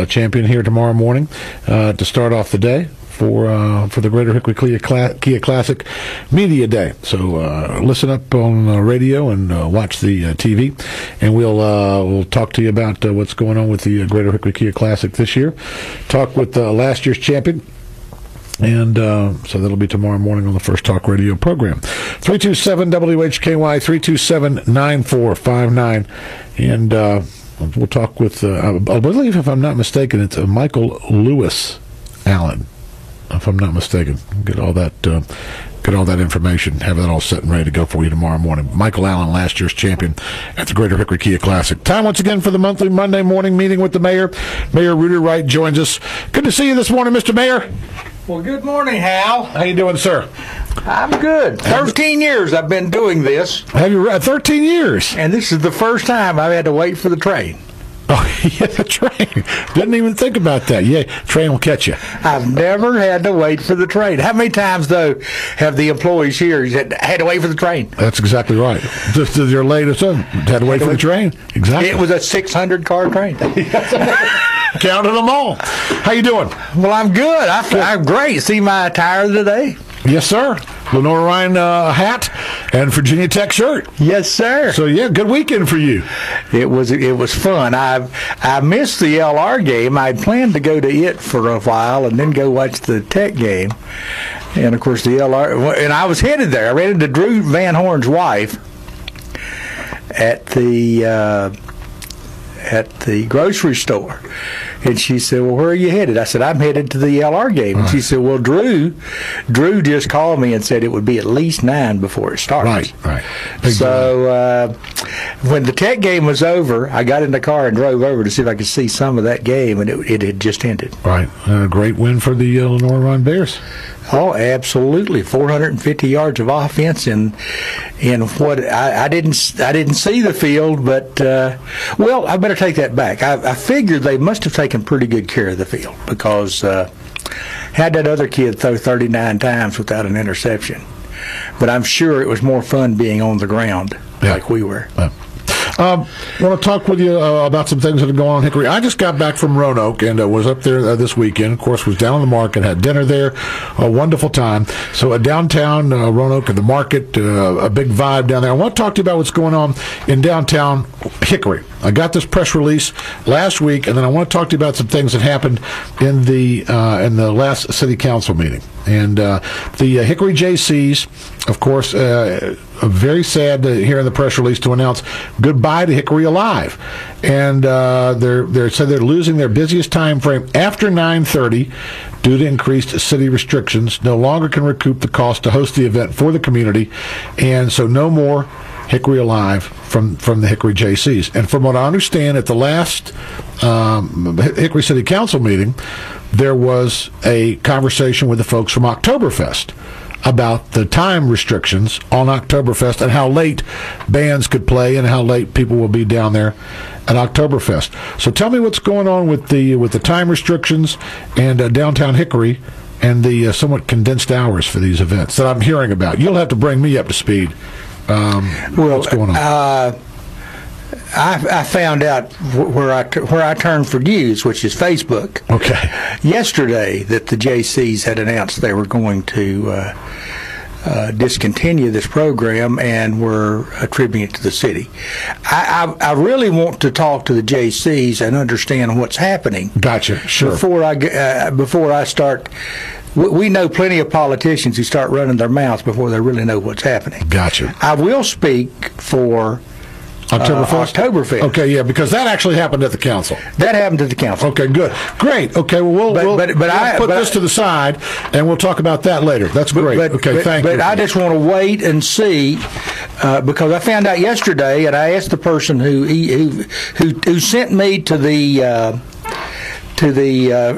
champion here tomorrow morning to start off the day for the Greater Hickory Kia Classic Media Day. So listen up on radio and watch the TV, and we'll talk to you about what's going on with the Greater Hickory Kia Classic this year. Talk with last year's champion. And so that'll be tomorrow morning on the First Talk Radio program. 327-WHKY, 327-9459. And we'll talk with, I believe, if I'm not mistaken, it's Michael Lewis Allen, if I'm not mistaken. Get all that information, have that all set and ready to go for you tomorrow morning. Michael Allen, last year's champion at the Greater Hickory Kia Classic. Time once again for the monthly Monday morning meeting with the mayor. Mayor Rudy Wright joins us. Good to see you this morning, Mr. Mayor. Well, good morning, Hal. How you doing, sir? I'm good. 13 years I've been doing this. Have you 13 years? And this is the first time I've had to wait for the train. Oh, yeah, the train. Didn't even think about that. Yeah, train will catch you. I've never had to wait for the train. How many times, though, have the employees here had to wait for the train? That's exactly right. Just as your latest one, had to wait for the train. Exactly. It was a 600-car train. Counted them all. How you doing? Well, I'm good. I'm great. See my attire of the day? Yes, sir. Lenore Ryan hat and Virginia Tech shirt. Yes, sir. So yeah, good weekend for you. It was fun. I missed the LR game. I planned to go to it for a while and then go watch the Tech game. And of course the LR. And I was headed there. I ran into Drew Van Horn's wife at the grocery store. And she said, well, where are you headed? I said, I'm headed to the LR game. And she said, well, Drew just called me and said it would be at least 9 before it starts. Right. So when the Tech game was over, I got in the car and drove over to see if I could see some of that game, and it had just ended. Right. A great win for the Lenore Ryan Bears. Oh, absolutely! 450 yards of offense, in what I didn't see the field, but well, I better take that back. I figured they must have taken pretty good care of the field because had that other kid throw 39 times without an interception. But I'm sure it was more fun being on the ground like we were. I want to talk with you about some things that are going on in Hickory. I just got back from Roanoke and was up there this weekend. Of course, was down in the market, had dinner there, a wonderful time. So downtown Roanoke and the market, a big vibe down there. I want to talk to you about what's going on in downtown Hickory. I got this press release last week, and then I want to talk to you about some things that happened in the last city council meeting. And the Hickory JCs, of course, very sad to hear in the press release to announce goodbye to Hickory Alive. And they said they're losing their busiest time frame after 9:30 due to increased city restrictions. No longer can recoup the cost to host the event for the community, and so no more Hickory Alive from the Hickory JCs. And from what I understand, at the last Hickory City Council meeting, there was a conversation with the folks from Oktoberfest about the time restrictions on Oktoberfest and how late bands could play and how late people will be down there at Oktoberfest. So tell me what's going on with the time restrictions and downtown Hickory and the somewhat condensed hours for these events that I'm hearing about. You'll have to bring me up to speed. What's going on? I found out where I turned for news, which is Facebook. Okay. Yesterday, that the JCs had announced they were going to discontinue this program and were attributing it to the city. I really want to talk to the JCs and understand what's happening. Gotcha. Sure. Before I start. We know plenty of politicians who start running their mouths before they really know what's happening. Gotcha. I will speak for Oktoberfest. Okay, yeah, because that actually happened at the council. That happened at the council. Okay, good. Great. Okay, well, we'll put this to the side, and we'll talk about that later. That's great. Thank you. But I just want to wait and see, because I found out yesterday, and I asked the person who sent me to the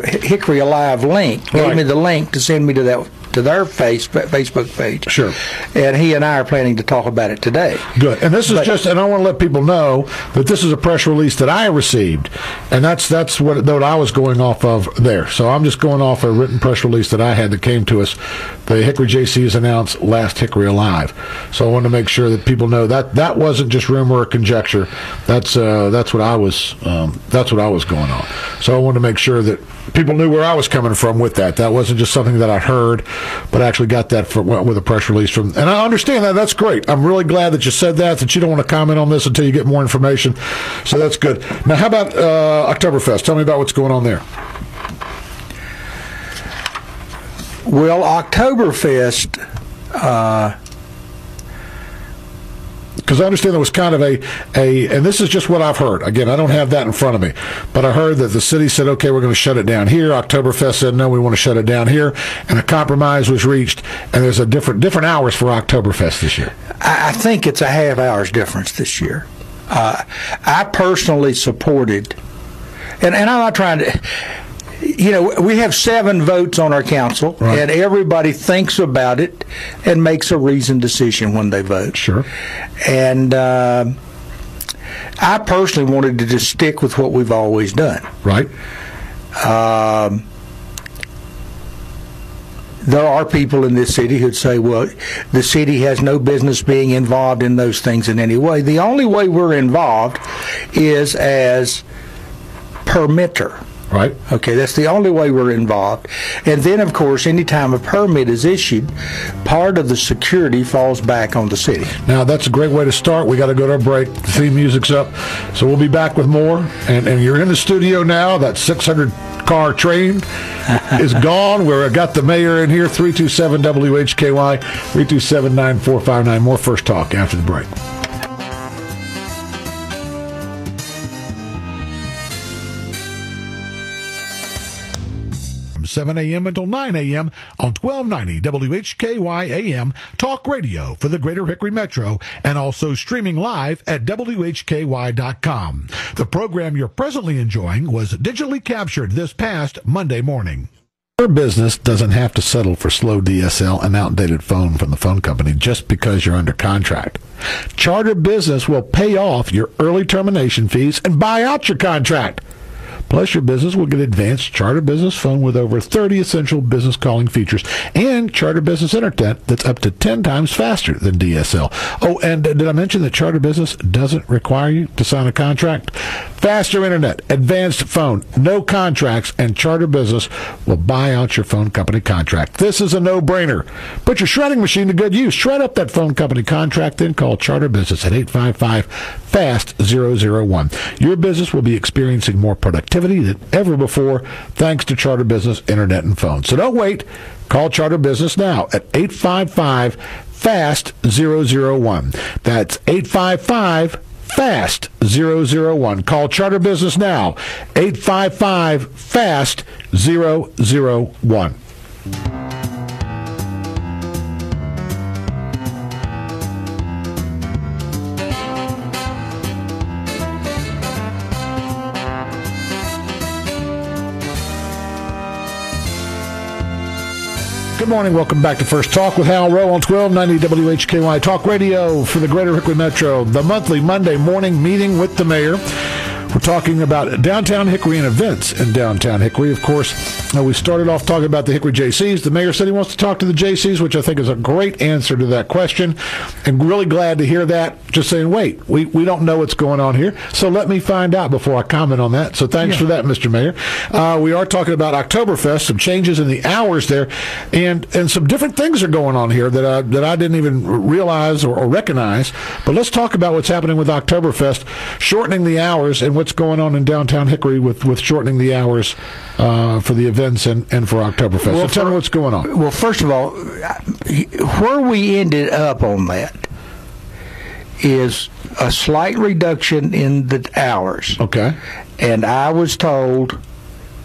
Hickory Alive link, gave me the link to send me to their Facebook page. Sure. And he and I are planning to talk about it today. Good. And this is and I want to let people know that this is a press release that I received, and that's what I was going off of there. So I'm just going off a written press release that I had that came to us the Hickory JCs announced Last Hickory Alive. So I wanted to make sure that people know that wasn't just rumor or conjecture. That's what I was going on. So I wanted to make sure that people knew where I was coming from with that. That wasn't just something that I heard, but I actually got that with a press release from. And I understand that. That's great. I'm really glad that you said that you don't want to comment on this until you get more information. So that's good. Now, how about Oktoberfest? Tell me about what's going on there. Well, Oktoberfest, because I understand there was kind of a, and this is just what I've heard. Again, I don't have that in front of me, but I heard that the city said, okay, we're going to shut it down here. Oktoberfest said, no, we want to shut it down here, and a compromise was reached, and there's a different hours for Oktoberfest this year. I think it's a half hour's difference this year. I personally supported, and I'm not trying to. We have 7 votes on our council, right, and everybody thinks about it and makes a reasoned decision when they vote. Sure. And I personally wanted to just stick with what we've always done. Right. There are people in this city who'd say, well, the city has no business being involved in those things in any way. The only way we're involved is as permitter. Right. Okay, that's the only way we're involved. And then, of course, anytime a permit is issued, part of the security falls back on the city. Now, that's a great way to start. We got to go to a break. The theme music's up. So we'll be back with more. And you're in the studio now. That 600-car train is gone. We've got the mayor in here, 327 WHKY, 327-9459. More First Talk after the break. 7 a.m. until 9 a.m. on 1290 WHKYam Talk Radio for the Greater Hickory Metro, and also streaming live at WHKY.com. The program you're presently enjoying was digitally captured this past Monday morning. Your business doesn't have to settle for slow DSL and outdated phone from the phone company just because you're under contract. Charter Business will pay off your early termination fees and buy out your contract. Plus, your business will get advanced Charter Business phone with over 30 essential business calling features and Charter Business Internet that's up to 10 times faster than DSL. Oh, and did I mention that Charter Business doesn't require you to sign a contract? Faster Internet, advanced phone, no contracts, and Charter Business will buy out your phone company contract. This is a no-brainer. Put your shredding machine to good use. Shred up that phone company contract, then call Charter Business at 855-FAST-001. Your business will be experiencing more productivity than ever before thanks to Charter Business Internet and phone. So don't wait. Call Charter Business now at 855-FAST-001. That's 855-FAST-001. Call Charter Business now, 855-FAST-001. Good morning. Welcome back to First Talk with Hal Row on 1290 WHKY Talk Radio for the Greater Hickory Metro, the monthly Monday morning meeting with the mayor. We're talking about downtown Hickory and events in downtown Hickory. Of course, we started off talking about the Hickory JCs. The mayor said he wants to talk to the JCs, which I think is a great answer to that question. And really glad to hear that. Just saying, wait, we don't know what's going on here, so let me find out before I comment on that. So thanks for that, Mr. Mayor. We are talking about Oktoberfest, some changes in the hours there, and some different things are going on here that I didn't even realize or recognize. But let's talk about what's happening with Oktoberfest, shortening the hours, and what's going on in downtown Hickory with shortening the hours for the events and for Oktoberfest. Well, so tell me what's going on. Well, first of all, where we ended up on that is a slight reduction in the hours. Okay. And I was told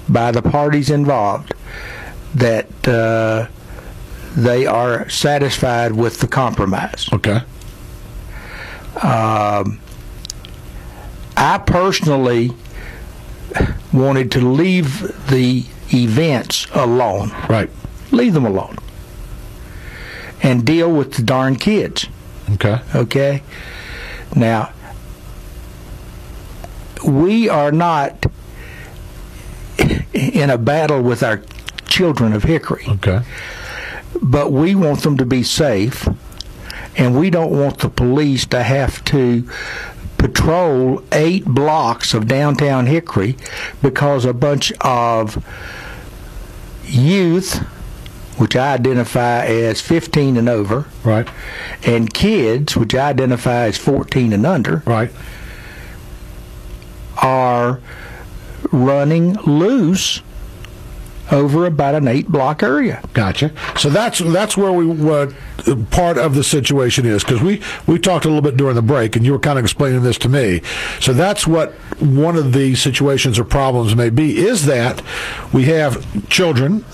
by the parties involved that they are satisfied with the compromise. Okay. I personally wanted to leave the events alone. Right. Leave them alone. And deal with the darn kids. Okay. Okay? Now, we are not in a battle with our children of Hickory. Okay. but we want them to be safe, and we don't want the police to have to patrol 8 blocks of downtown Hickory because a bunch of youth, which I identify as 15 and over, right, and kids, which I identify as 14 and under, right, are running loose over about an 8-block area. Gotcha. So that's where we part of the situation is, because we talked a little bit during the break, and you were kind of explaining this to me. So that's what one of the situations or problems may be, is that we have children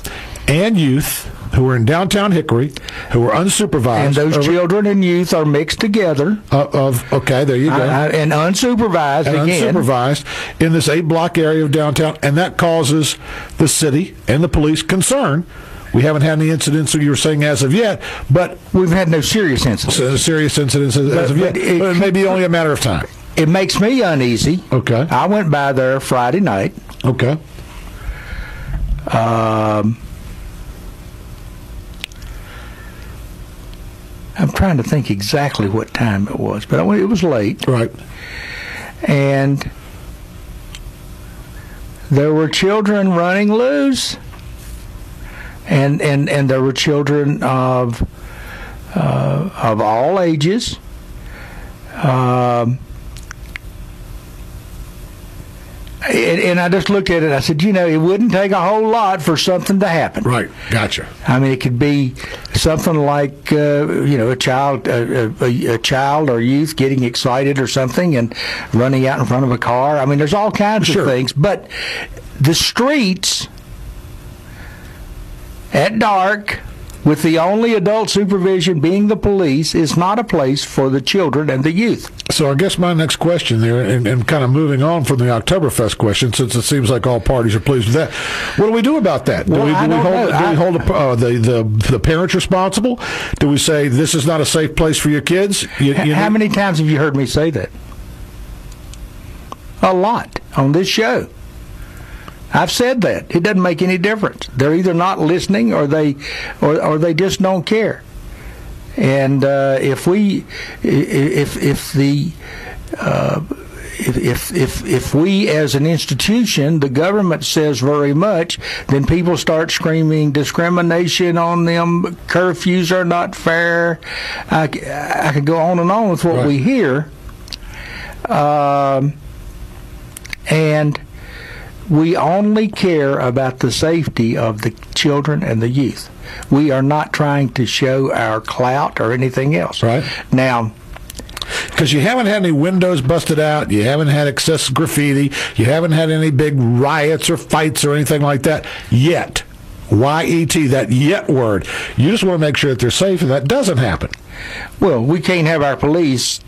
and youth who are in downtown Hickory, who are unsupervised. And those children and youth are mixed together. Okay, there you go. And unsupervised again. Unsupervised in this 8-block area of downtown, and that causes the city and the police concern. We haven't had any incidents, you were saying, as of yet, but we've had no serious incidents. As of yet, but it may be only a matter of time. It makes me uneasy. Okay. I went by there Friday night. Okay. I'm trying to think exactly what time it was, but it was late. Right. And there were children running loose, and there were children of all ages. And I just looked at it. I said, it wouldn't take a whole lot for something to happen. Right. Gotcha. I mean, it could be something like a child or youth getting excited or something and running out in front of a car. I mean, there's all kinds of things. But the streets at dark, with the only adult supervision being the police, is not a place for the children and the youth. So I guess my next question there, and kind of moving on from the Oktoberfest question, since it seems like all parties are pleased with that, what do we do about that? Do we hold the parents responsible? Do we say this is not a safe place for your kids? How many times have you heard me say that? A lot on this show. I've said that. It doesn't make any difference. They're either not listening or they just don't care. And if we as an institution, the government says very much, then people start screaming discrimination on them, curfews are not fair. I could go on and on with what we hear. And we only care about the safety of the children and the youth. We are not trying to show our clout or anything else. Right. Now, because you haven't had any windows busted out, you haven't had excess graffiti, you haven't had any big riots or fights or anything like that yet. Y-E-T, that yet word. You just want to make sure that they're safe, and that doesn't happen. Well, we can't have our police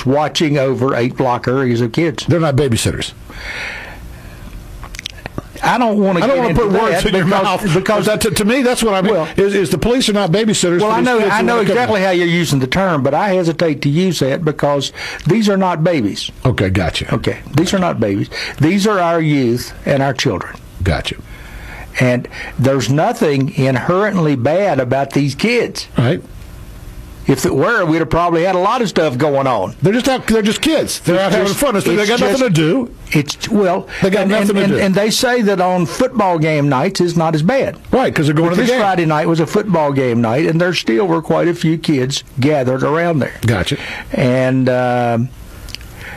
watching over 8-block areas of kids. They're not babysitters. I don't want to put words in your mouth, because to me that's what I mean. Is the police are not babysitters? Well, I know exactly how you're using the term, but I hesitate to use that because these are not babies. Okay, gotcha. Okay, these are not babies. These are our youth and our children. Gotcha. And there's nothing inherently bad about these kids. Right. If it were, we'd have probably had a lot of stuff going on. They're just kids. They're out having fun. They got nothing to do. They got nothing to do. And they say that on football game nights is not as bad. Right, because they're going to the game. This Friday night was a football game night, and there still were quite a few kids gathered around there. Gotcha. And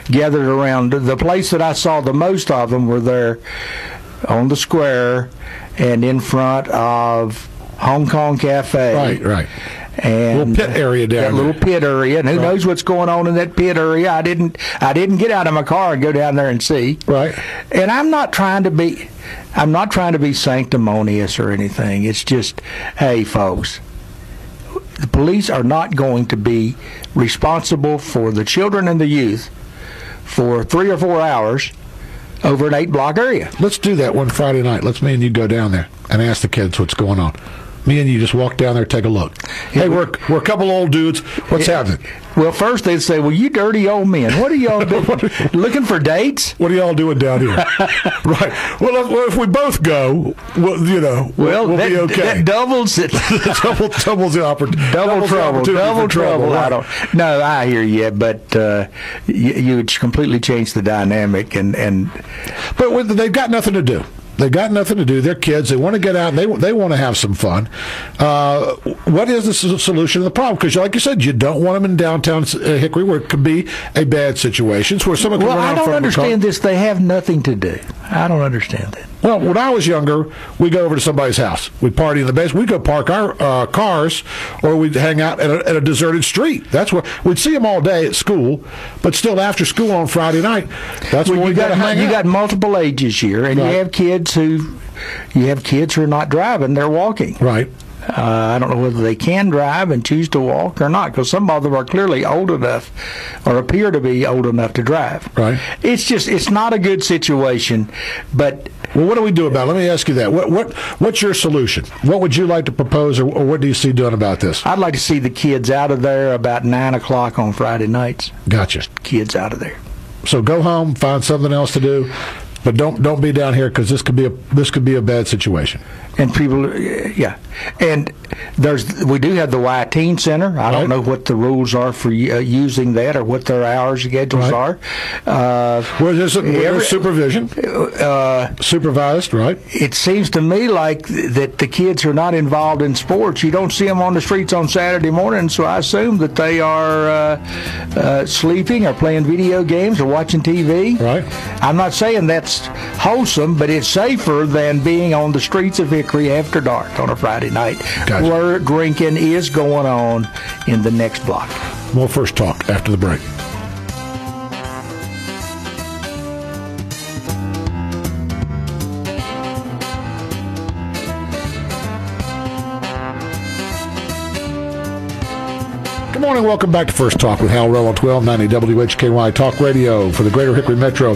gathered around. The place that I saw the most of them were there on the square and in front of Hong Kong Cafe. Right. And little pit area down there. That little pit area, and who knows what's going on in that pit area? I didn't get out of my car and go down there and see. Right. And I'm not trying to be sanctimonious or anything. It's just, hey, folks, the police are not going to be responsible for the children and the youth for 3 or 4 hours over an 8-block area. Let's do that one Friday night. Let's me and you go down there and ask the kids what's going on. Me and you just walk down there, take a look. Hey, we're a couple old dudes. What's happening? Well, first they'd say, "Well, you dirty old men, what are y'all doing? Looking for dates? What are y'all doing down here?" Right. Well, if we both go, we'll be okay. That doubles it. doubles the opportunity. Double trouble. Right. No, I hear you, but you would completely change the dynamic, but they've got nothing to do. They've got nothing to do. They're kids. They want to get out. They want to have some fun. What is the solution to the problem? Because, like you said, you don't want them in downtown Hickory, where it could be a bad situation. Where someone can I don't understand this. They have nothing to do. I don't understand that. Well, when I was younger, we'd go over to somebody's house. We'd party in the basement. We'd go park our cars, or we'd hang out at a deserted street. That's where we'd see them all day at school, but still after school on Friday night, that's when we got to hang out. You got multiple ages here, and right. you have kids who are not driving; they're walking. Right. I don't know whether they can drive and choose to walk or not, because some of them are clearly old enough or appear to be old enough to drive. Right. It's not a good situation, but... Well, what do we do about it? Let me ask you that. What's your solution? What would you like to propose, or what do you see done about this? I'd like to see the kids out of there about 9 o'clock on Friday nights. Gotcha. Kids out of there. So go home, find something else to do, but don't be down here, because this could be a bad situation. And people, yeah, and we do have the Y-Teen Center. I don't know what the rules are for using that, or what their hours schedules are. There's supervision, supervised, right? It seems to me like that the kids are not involved in sports. You don't see them on the streets on Saturday morning, so I assume that they are sleeping or playing video games or watching TV. Right. I'm not saying that's wholesome, but it's safer than being on the streets of Hickory after dark on a Friday night, gotcha. Where drinking is going on in the next block. More First Talk after the break. Good morning. Welcome back to First Talk with Hal Row on 1290 WHKY Talk Radio for the Greater Hickory Metro.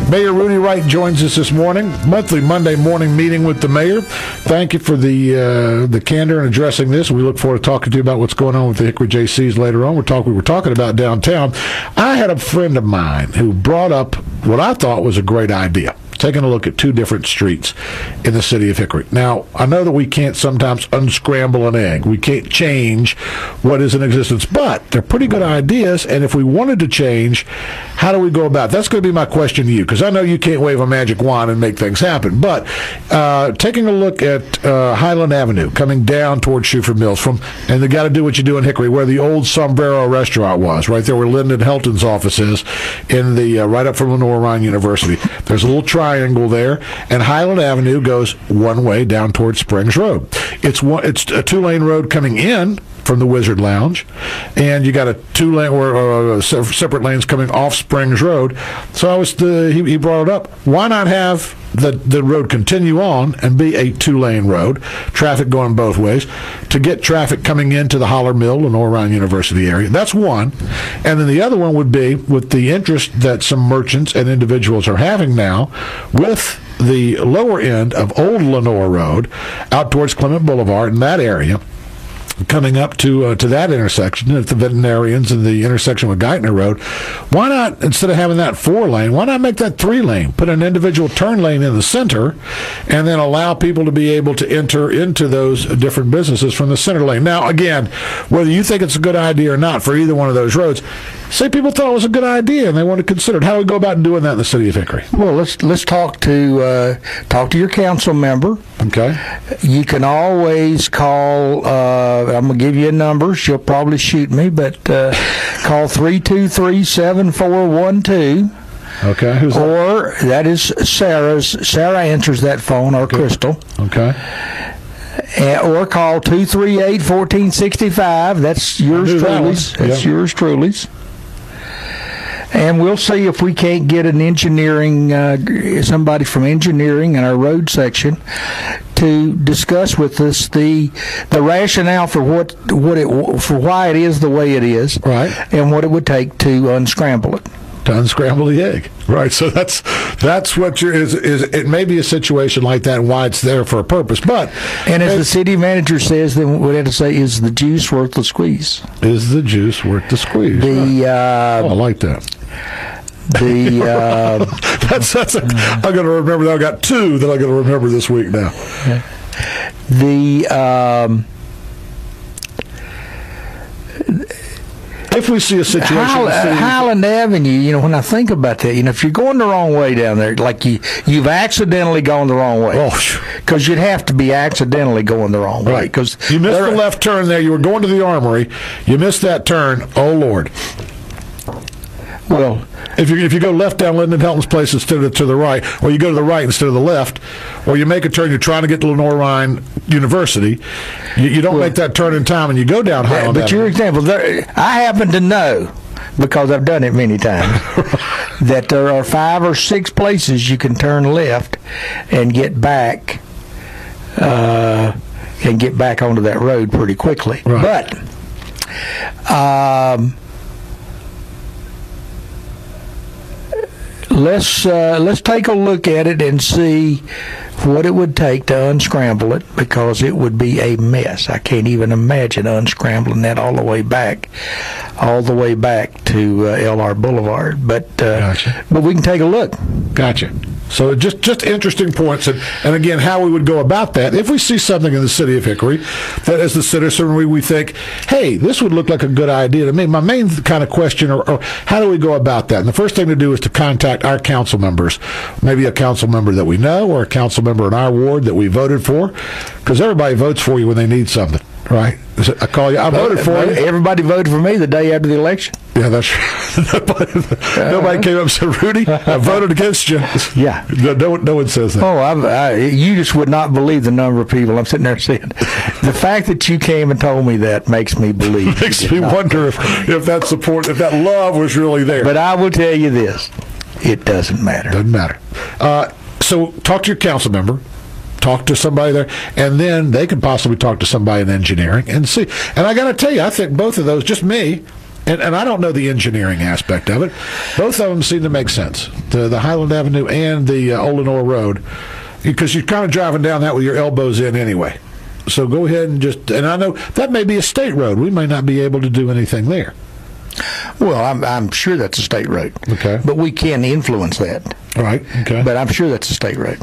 Mayor Rudy Wright joins us this morning. Monthly Monday morning meeting with the mayor. Thank you for the candor in addressing this. We look forward to talking to you about what's going on with the Hickory JCs later on. We were talking about downtown. I had a friend of mine who brought up what I thought was a great idea, taking a look at two different streets in the city of Hickory. Now, I know that we can't sometimes unscramble an egg. We can't change what is in existence, but they're pretty good ideas, and if we wanted to change, how do we go about it? That's going to be my question to you, because I know you can't wave a magic wand and make things happen, but taking a look at Highland Avenue, coming down towards Shuford Mills, and they got to do what you do in Hickory, where the old Sombrero restaurant was, right there where Lyndon Helton's office is, in the right up from Lenore Ryan University. There's a little triangle there, and Highland Avenue goes one way down towards Springs Road. It's a two-lane road coming in from the Wizard Lounge, and you got a two-lane or separate lanes coming off Springs Road. So he brought it up. Why not have the road continue on and be a two-lane road, traffic going both ways, to get traffic coming into the Holler Mill, Lenore Ryan University area? That's one. And then the other one would be, with the interest that some merchants and individuals are having now with the lower end of Old Lenore Road out towards Clement Boulevard in that area, coming up to that intersection at the Veterinarians and the intersection with Geithner Road, why not, instead of having that 4-lane, why not make that 3-lane? Put an individual turn lane in the center, and then allow people to be able to enter into those different businesses from the center lane. Now, again, whether you think it's a good idea or not for either one of those roads, say people thought it was a good idea and they want to consider it. How do we go about doing that in the city of Hickory? Well, let's talk to your council member. Okay. You can always call. I'm going to give you a number. She'll probably shoot me, but call 323-7412. Okay. Who's that? Or that is Sarah's. Sarah answers that phone, or Crystal. Okay. Or call 238-1465. That's yours truly's. That's yours truly's. And we'll see if we can't get an somebody from engineering in our road section to discuss with us the rationale for why it is the way it is, right, and what it would take to unscramble it. to unscramble the egg. Right. So that's what is it may be a situation like that and why it's there for a purpose. But as the city manager says, then what we have to say is the juice worth the squeeze. Is the juice worth the squeeze? I like that. That's I'm going to remember that. I got two that I'm going to remember this week now. If we see a situation, Highland Avenue, when I think about that, if you're going the wrong way down there, like you've accidentally gone the wrong way, because you'd have to be accidentally going the wrong way, because you missed the left turn there. You were going to the Armory, you missed that turn. Oh Lord! Well, if you go left down Lyndon Helton's place instead of to the right, or you go to the right instead of the left, or you make a turn, you're trying to get to Lenore Ryan University, you don't make that turn in time, and you go down Highland Avenue. But your example, I happen to know, because I've done it many times, that there are 5 or 6 places you can turn left and get back onto that road pretty quickly. Right. But let's take a look at it and see what it would take to unscramble it, because it would be a mess. I can't even imagine unscrambling that all the way back to LR Boulevard. But Gotcha. But we can take a look. Gotcha. So just interesting points, and again, how we would go about that. If we see something in the city of Hickory that as the citizen we think, hey, this would look like a good idea to me, my main kind of question, or how do we go about that? And the first thing to do is to contact our council members, maybe a council member that we know or a council member in our ward that we voted for, because everybody votes for you when they need something. Right? I call you. I voted for you. Everybody voted for me the day after the election. Yeah, that's nobody came up and said, Rudy, I voted against you. Yeah. No one says that. You just would not believe the number of people. I'm sitting there saying, the fact that you came and told me that makes me believe. Makes me wonder if that support, if that love was really there. But I will tell you this, it doesn't matter. Doesn't matter. So talk to your council member. Talk to somebody there, and then they could possibly talk to somebody in engineering and see. And I got to tell you, I think both of those, just me, and I don't know the engineering aspect of it, both of them seem to make sense. The Highland Avenue and the Old Lenore Road, because you're kind of driving down that with your elbows in anyway. So go ahead and I know that may be a state road. We may not be able to do anything there. Well, I'm sure that's a state road. Okay. But we can influence that. All right. Okay. But I'm sure that's a state road.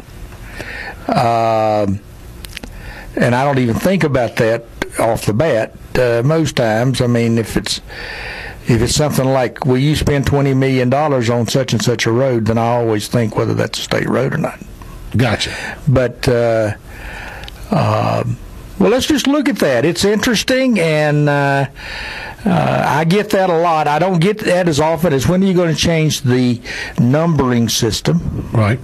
And I don't even think about that off the bat. Most times, I mean, if it's something like, will you spend $20 million on such and such a road, then I always think whether that's a state road or not. Gotcha. But well, let's just look at that. It's interesting, and I get that a lot. I don't get that as often as, when are you going to change the numbering system? Right.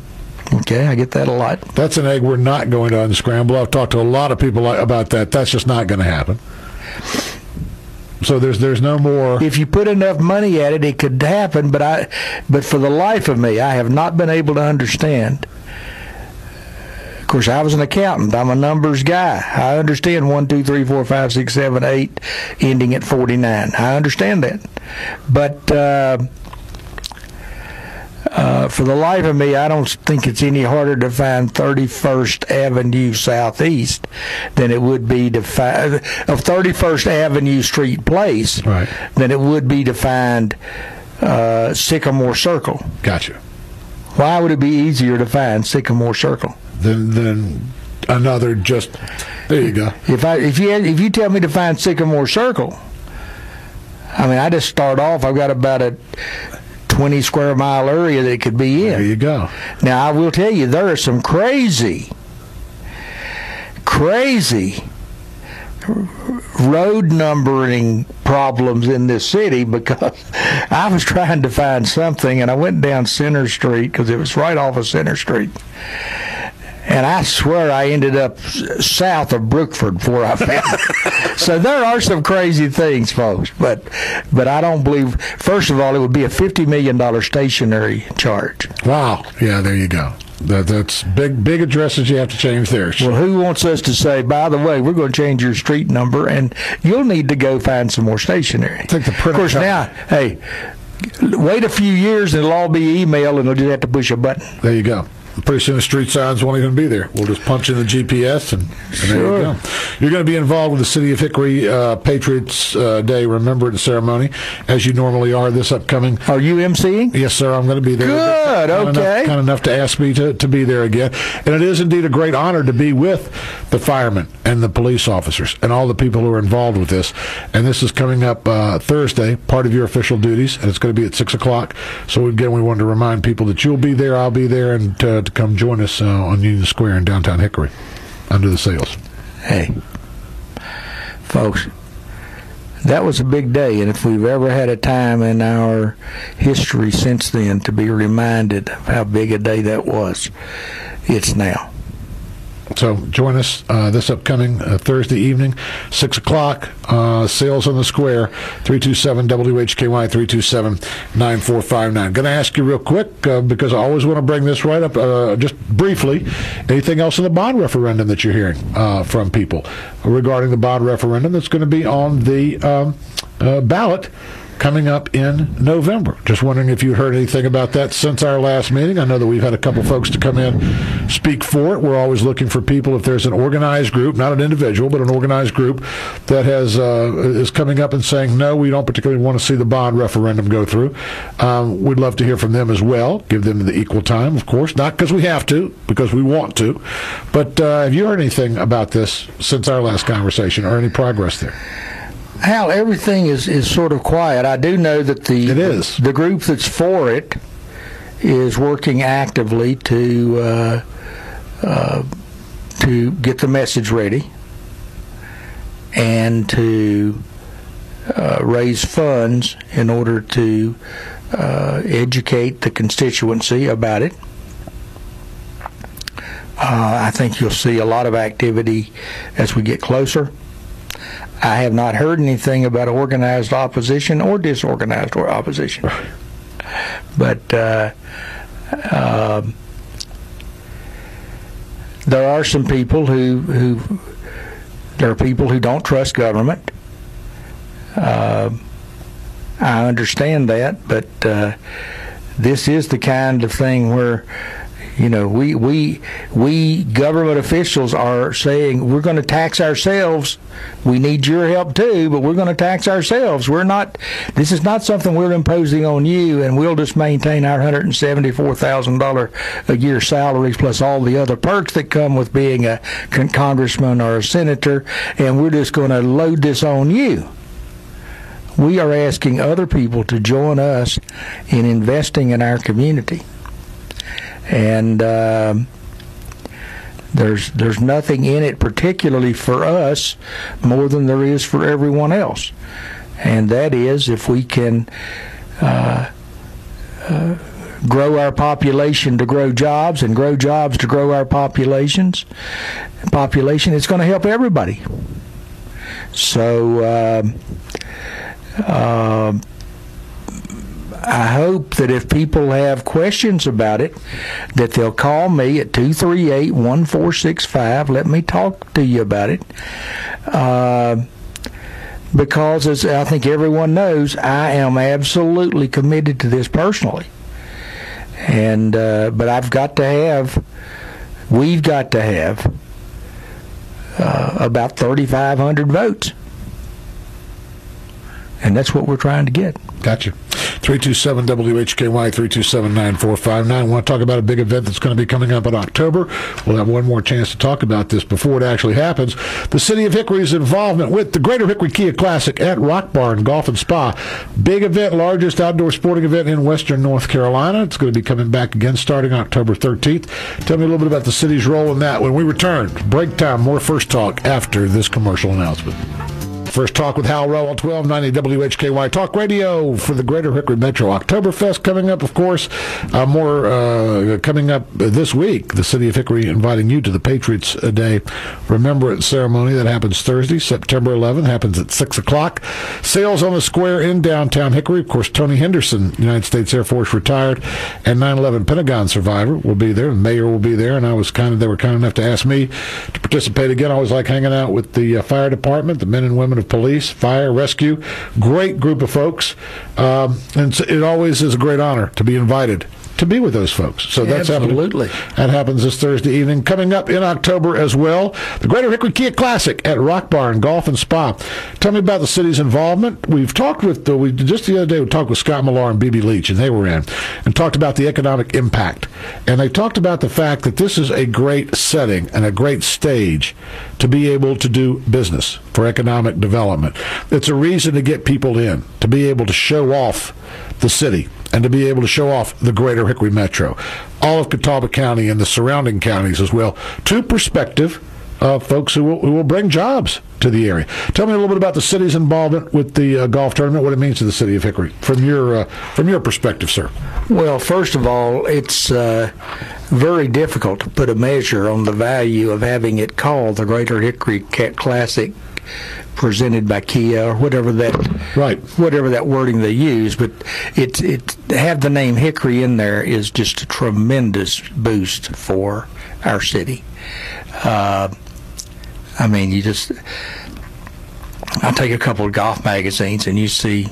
Okay, I get that a lot. That's an egg we're not going to unscramble. I've talked to a lot of people about that. That's just not going to happen. So there's no more. If you put enough money at it, it could happen. But for the life of me, I have not been able to understand. Of course, I was an accountant. I'm a numbers guy. I understand 1, 2, 3, 4, 5, 6, 7, 8, ending at 49. I understand that. But for the life of me, I don't think it's any harder to find 31st Avenue Southeast than it would be to find of 31st Avenue Street Place, right, than it would be to find Sycamore Circle. Gotcha. Why would it be easier to find Sycamore Circle than another? Just there you go. If you tell me to find Sycamore Circle, I mean, I just start off. I've got about a 20 square mile area that it could be in. There you go. Now, I will tell you, there are some crazy road numbering problems in this city, because I was trying to find something, and I went down Center Street, because it was right off of Center Street. And I swear I ended up south of Brookford before I found it. So there are some crazy things, folks. But I don't believe, first of all, it would be a $50 million stationary charge. Wow. Yeah, there you go. That's big addresses you have to change there. Well, who wants us to say, by the way, we're going to change your street number, and you'll need to go find some more stationery. Take the print. Of course, now, hey, Wait a few years and it'll all be email, and they'll just have to push a button. There you go. Pretty soon the street signs won't even be there. We'll just punch in the GPS, and there you go. You're going to be involved with the City of Hickory Patriots Day Remembrance Ceremony, as you normally are this upcoming. Are you emceeing? Yes, sir. I'm going to be there. Good. Okay. Kind enough to ask me to be there again. And it is indeed a great honor to be with the firemen and the police officers and all the people who are involved with this. And this is coming up Thursday, part of your official duties, and it's going to be at 6 o'clock. So, again, we wanted to remind people that you'll be there, I'll be there, and to come join us on Union Square in downtown Hickory under the sails. Hey, folks, that was a big day, and if we've ever had a time in our history since then to be reminded of how big a day that was, it's now. So join us this upcoming Thursday evening, 6 o'clock, sales on the square, 327-WHKY, 327-9459. Going to ask you real quick, because I always want to bring this right up, just briefly, anything else in the bond referendum that you're hearing from people regarding the bond referendum that's going to be on the ballot coming up in November? Just wondering if you heard anything about that since our last meeting. I know that we've had a couple folks to come in, speak for it. We're always looking for people, if there's an organized group, not an individual, but an organized group that has is coming up and saying, no, we don't particularly want to see the bond referendum go through. We'd love to hear from them as well. Give them the equal time, of course, not because we have to, because we want to. But have you heard anything about this since our last conversation, or any progress there? Hal, everything is sort of quiet. I do know that the group that's for it is working actively to get the message ready and to raise funds in order to educate the constituency about it. I think you'll see a lot of activity as we get closer. I have not heard anything about organized opposition or disorganized opposition. But there are some people who don't trust government. I understand that, but this is the kind of thing where, you know, we government officials are saying we're going to tax ourselves. We need your help too, but we're going to tax ourselves. This is not something we're imposing on you, and we'll just maintain our $174,000 a year salaries plus all the other perks that come with being a congressman or a senator, and we're just going to load this on you. We are asking other people to join us in investing in our community. And there's nothing in it particularly for us more than there is for everyone else. And that is, if we can grow our population to grow jobs, and grow jobs to grow our population, it's going to help everybody. So I hope that if people have questions about it, that they'll call me at 238-1465. Let me talk to you about it. Because, as I think everyone knows, I am absolutely committed to this personally. And but we've got to have about 3,500 votes. And that's what we're trying to get. Gotcha. 327-WHKY, 327-9459. I want to talk about a big event that's going to be coming up in October. We'll have one more chance to talk about this before it actually happens. The City of Hickory's involvement with the Greater Hickory Kia Classic at Rock Barn Golf and Spa. Big event, largest outdoor sporting event in western North Carolina. It's going to be coming back again starting October 13th. Tell me a little bit about the city's role in that when we return. Break time, more First Talk after this commercial announcement. First Talk with Hal Row on 1290 WHKY Talk Radio for the Greater Hickory Metro. Oktoberfest coming up, of course. More coming up this week. The City of Hickory inviting you to the Patriots Day Remembrance Ceremony. That happens Thursday, September 11th. Happens at 6 o'clock. Sales on the Square in downtown Hickory. Of course, Tony Henderson, United States Air Force retired, and 9/11 Pentagon survivor will be there. The mayor will be there, and they were kind enough to ask me to participate again. I always like hanging out with the fire department, the men and women of of police, fire, rescue. Great group of folks. And so it always is a great honor to be invited to be with those folks. So that's absolutely. That happens this Thursday evening. Coming up in October as well, the Greater Hickory Kia Classic at Rock Barn Golf and Spa. Tell me about the city's involvement. We've talked with, just the other day, we talked with Scott Millar and BB Leach, and they were in, and talked about the economic impact. And they talked about the fact that this is a great setting and a great stage to be able to do business for economic development. It's a reason to get people in, to be able to show off the city, and to be able to show off the Greater Hickory Metro, all of Catawba County and the surrounding counties as well, to prospective folks who will bring jobs to the area. Tell me a little bit about the city's involvement with the golf tournament, what it means to the city of Hickory, from your perspective, sir. Well, first of all, it's very difficult to put a measure on the value of having it called the Greater Hickory Classic, presented by Kia, or whatever that wording they use, but it have the name Hickory in there is just a tremendous boost for our city. I take a couple of golf magazines and you see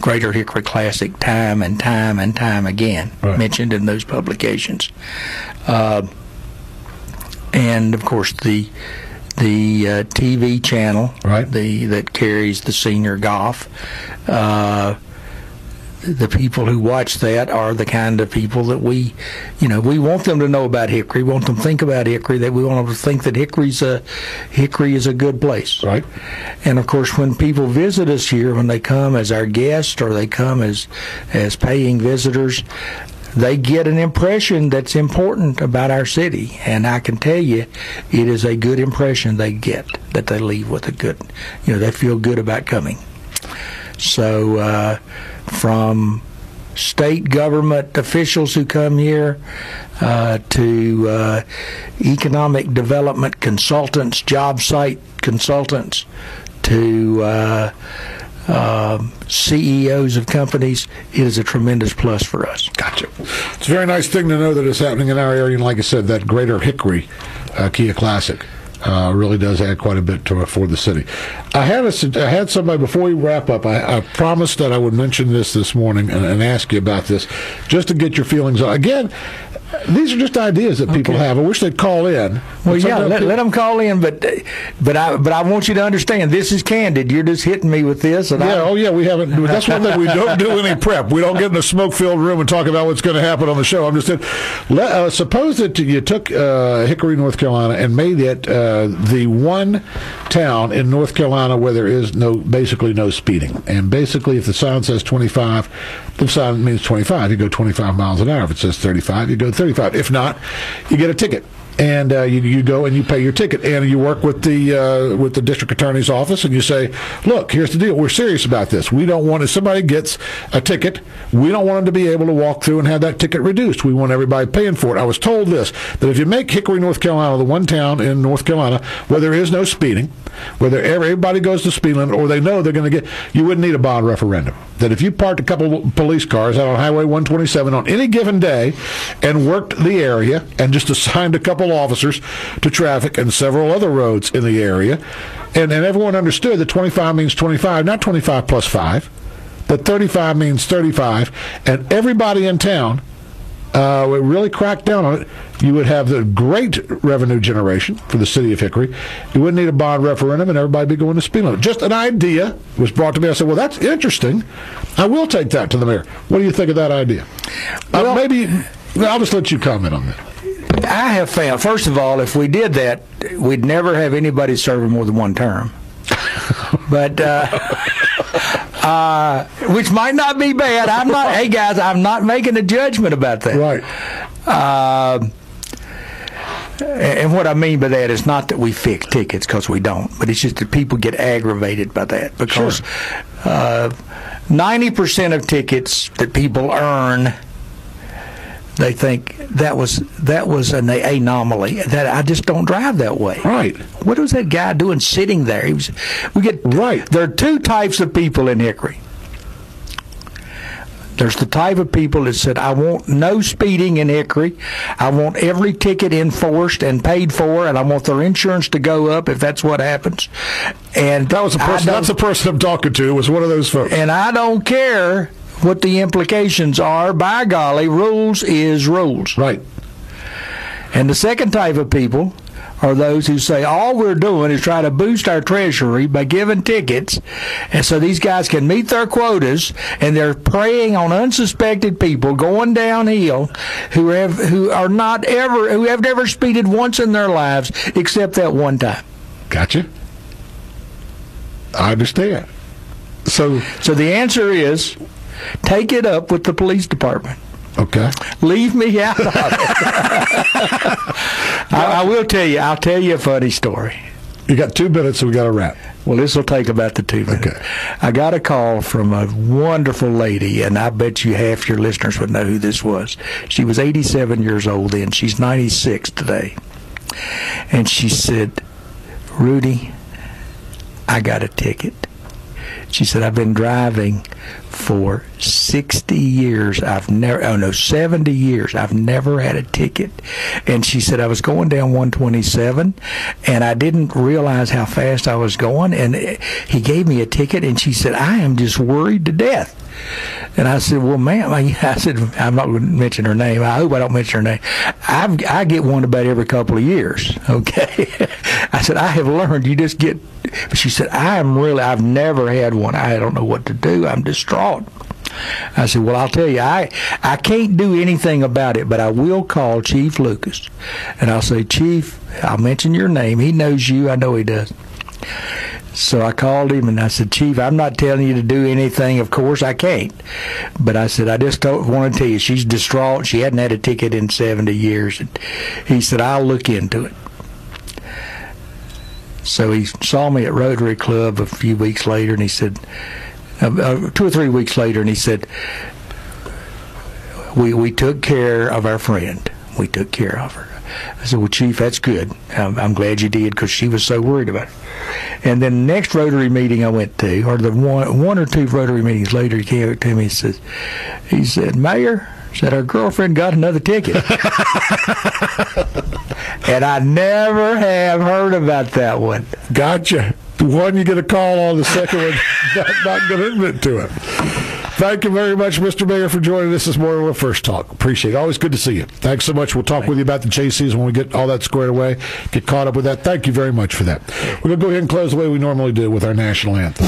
Greater Hickory Classic time and time and time again mentioned in those publications, and of course the TV channel that carries the senior golf. The people who watch that are the kind of people that we want them to know about Hickory. We want them to think about Hickory. That we want them to think that Hickory is a good place. Right. And of course, when people visit us here, when they come as our guests or they come as paying visitors, they get an impression that's important about our city, and I can tell you it is a good impression they get, that they leave with a good, they feel good about coming. So from state government officials who come here to economic development consultants, job site consultants, to CEOs of companies, it is a tremendous plus for us. Gotcha. It's a very nice thing to know that it's happening in our area, and like I said, that Greater Hickory Kia Classic really does add quite a bit for the city. I had somebody, before we wrap up, I promised that I would mention this morning and ask you about this, just to get your feelings on. Again, these are just ideas that people have. I wish they'd call in. Well, yeah, let them call in, but I want you to understand, this is candid. You're just hitting me with this. And we haven't. That's one thing, we don't do any prep. We don't get in a smoke-filled room and talk about what's going to happen on the show. I'm just saying, suppose that you took Hickory, North Carolina, and made it the one town in North Carolina where there is basically no speeding. And basically, if the sign says 25, the sign means 25. You go 25 miles an hour. If it says 35, you go 35. If not, you get a ticket. And you go and you pay your ticket, and you work with the district attorney's office, and you say, look, here's the deal. We're serious about this. We don't want, if somebody gets a ticket, we don't want them to be able to walk through and have that ticket reduced. We want everybody paying for it. I was told this, that if you make Hickory, North Carolina, the one town in North Carolina where there is no speeding, whether everybody goes to speed limit or they know they're going to get, you wouldn't need a bond referendum. That if you parked a couple of police cars out on Highway 127 on any given day and worked the area and just assigned a couple officers to traffic and several other roads in the area, and everyone understood that 25 means 25, not 25 plus 5, that 35 means 35, and everybody in town would really crack down on it, you would have the great revenue generation for the city of Hickory. You wouldn't need a bond referendum, and everybody would be going to speed limit. Just an idea was brought to me. I said, well, that's interesting. I will take that to the mayor. What do you think of that idea? Well, I'll just let you comment on that. I have found, first of all, if we did that, we'd never have anybody serving more than one term. But which might not be bad. Hey guys, I'm not making a judgment about that. Right. And what I mean by that is not that we fix tickets, because we don't, but it's just that people get aggravated by that, because 90% of tickets that people earn, they think that was an anomaly. That I just don't drive that way. Right. What was that guy doing sitting there? There are two types of people in Hickory. There's the type of people that said, I want no speeding in Hickory. I want every ticket enforced and paid for, and I want their insurance to go up if that's what happens. And that was the person. That's the person I'm talking to. Was one of those folks. And I don't care what the implications are. By golly, rules is rules. Right. And the second type of people are those who say all we're doing is try to boost our treasury by giving tickets, and so these guys can meet their quotas, and they're preying on unsuspected people going downhill who have never speeded once in their lives except that one time. Gotcha. I understand. So the answer is take it up with the police department. Okay. Leave me out of it. I will tell you. I'll tell you a funny story. You got 2 minutes, so we got to wrap. Well, this will take about the 2 minutes. Okay. I got a call from a wonderful lady, and I bet you half your listeners would know who this was. She was 87 years old then. She's 96 today. And she said, Rudy, I got a ticket. She said, I've been driving for 60 years. 70 years. I've never had a ticket. And she said, I was going down 127, and I didn't realize how fast I was going, and he gave me a ticket, and she said, I am just worried to death. And I said, well, ma'am, I said, I'm not going to mention her name. I hope I don't mention her name. I get one about every couple of years, okay? I said, I have learned you just get, but she said, I've never had one. I don't know what to do. I'm distraught. I said, well, I'll tell you, I can't do anything about it, but I will call Chief Lucas. And I'll say, Chief, I'll mention your name. He knows you. I know he does. So I called him and I said, Chief, I'm not telling you to do anything. Of course I can't. But I said, I just want to tell you, she's distraught. She hadn't had a ticket in 70 years. And he said, I'll look into it. So he saw me at Rotary Club a few weeks later, and he said, 2 or 3 weeks later, and he said, we took care of our friend. We took care of her. I said, well, Chief, that's good. I'm glad you did, because she was so worried about it. And then the next Rotary meeting I went to, or the one or two Rotary meetings later, he came up to me and he said, Mayor, said our girlfriend got another ticket. And I never have heard about that one. Gotcha. The one you get a call on, the second one, not going to admit to it. Thank you very much, Mr. Mayor, for joining us this morning with First Talk. Appreciate it. Always good to see you. Thanks so much. We'll talk with you about the chase season when we get all that squared away, get caught up with that. Thank you very much for that. We're going to go ahead and close the way we normally do with our national anthem.